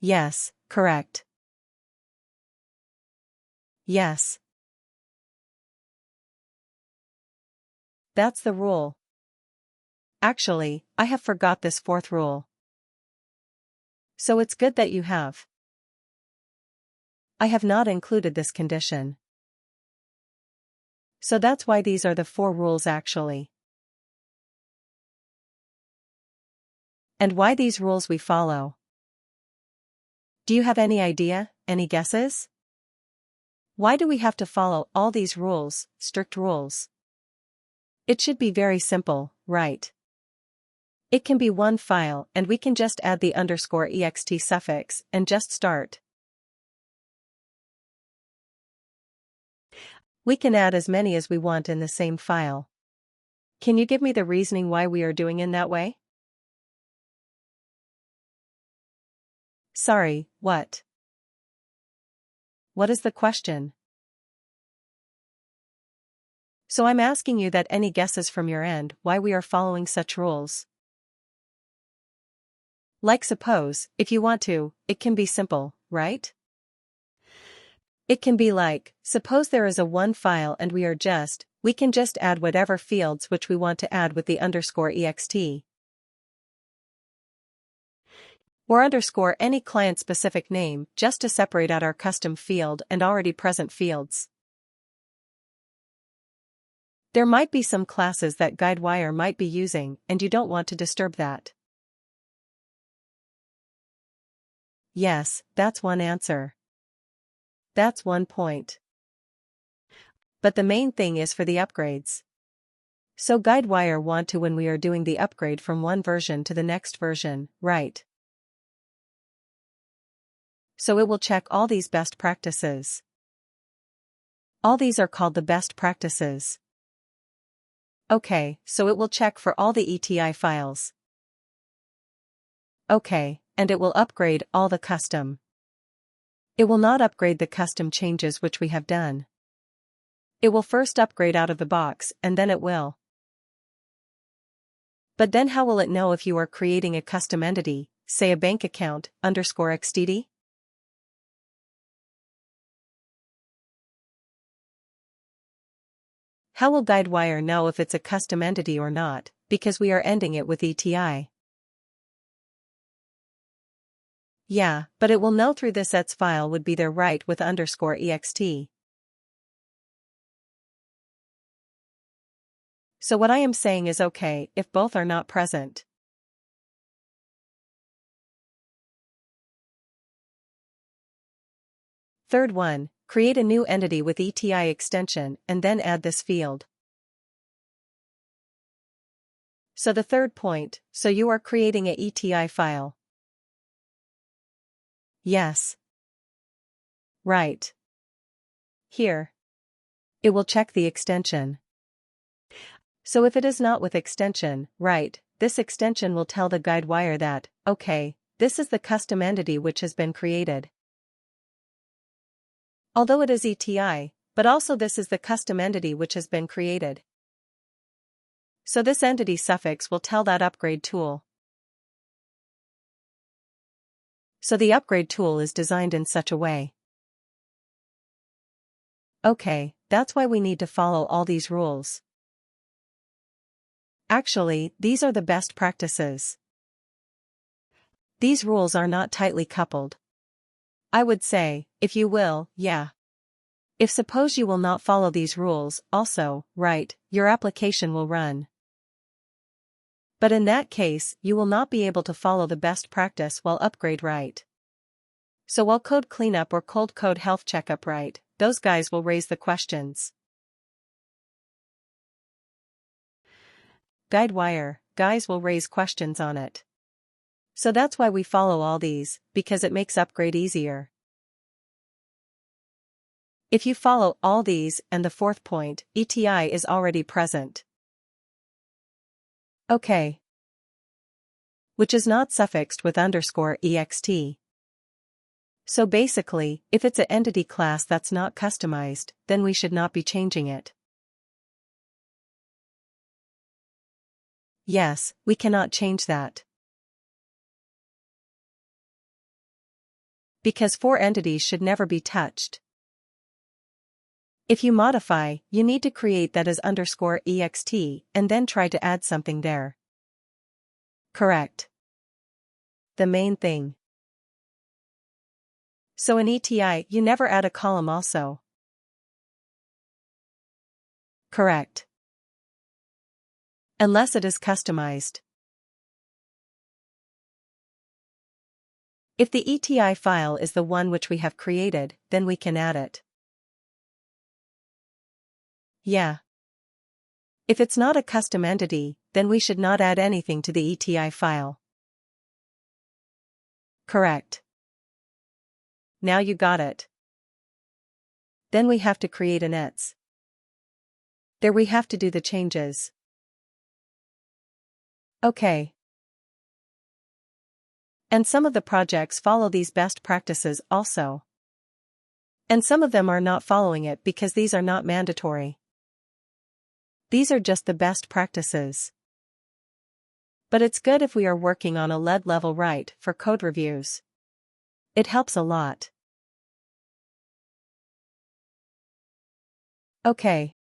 Yes, correct. Yes. That's the rule. Actually, I have forgot this fourth rule. So it's good that you have. I have not included this condition. So that's why these are the 4 rules actually. And why these rules we follow. Do you have any idea, any guesses? Why do we have to follow all these rules, strict rules? It should be very simple, right? It can be one file and we can just add the _ext suffix and just start. We can add as many as we want in the same file. Can you give me the reasoning why we are doing in that way? Sorry, what? What is the question? So I'm asking you that any guesses from your end why we are following such rules. Like suppose, if you want to, it can be simple, right? It can be like, suppose there is a one file and we can just add whatever fields which we want to add with the _ext. Or underscore any client-specific name just to separate out our custom field and already present fields. There might be some classes that Guidewire might be using and you don't want to disturb that. Yes, that's one answer. That's one point. But the main thing is for the upgrades. So Guidewire want to when we are doing the upgrade from one version to the next version, right? So it will check all these best practices. All these are called the best practices. Okay, so it will check for all the ETI files. Okay, and it will upgrade all the custom. It will not upgrade the custom changes which we have done. It will first upgrade out of the box and then it will. But then how will it know if you are creating a custom entity, say a bank account, _xdd? How will Guidewire know if it's a custom entity or not, because we are ending it with ETI? Yeah, but it will know through this ets file would be there right with _ext. So what I am saying is okay if both are not present. Third one, create a new entity with ETI extension and then add this field. So the third point, so you are creating a ETI file. Yes. Right. Here. It will check the extension. So if it is not with extension, right, this extension will tell the Guidewire that, okay, this is the custom entity which has been created. Although it is ETI, but also this is the custom entity which has been created. So this entity suffix will tell that upgrade tool. So the upgrade tool is designed in such a way. Okay, that's why we need to follow all these rules. Actually, these are the best practices. These rules are not tightly coupled. I would say, if you will, yeah. If suppose you will not follow these rules, also, right, your application will run. But in that case, you will not be able to follow the best practice while upgrade right. So while code cleanup or cold code health checkup right, those guys will raise the questions. Guidewire, guys will raise questions on it. So that's why we follow all these, because it makes upgrade easier. If you follow all these and the fourth point, ETI is already present. Okay. Which is not suffixed with _ext. So basically, if it's an entity class that's not customized, then we should not be changing it. Yes, we cannot change that. Because 4 entities should never be touched. If you modify, you need to create that as _ext and then try to add something there. Correct. The main thing. So in ETI, you never add a column also. Correct. Unless it is customized. If the ETI file is the one which we have created, then we can add it. Yeah. If it's not a custom entity, then we should not add anything to the ETI file. Correct. Now you got it. Then we have to create an ets. There we have to do the changes. Okay. And some of the projects follow these best practices also. And some of them are not following it because these are not mandatory. These are just the best practices. But it's good if we are working on a lead level right for code reviews. It helps a lot. Okay.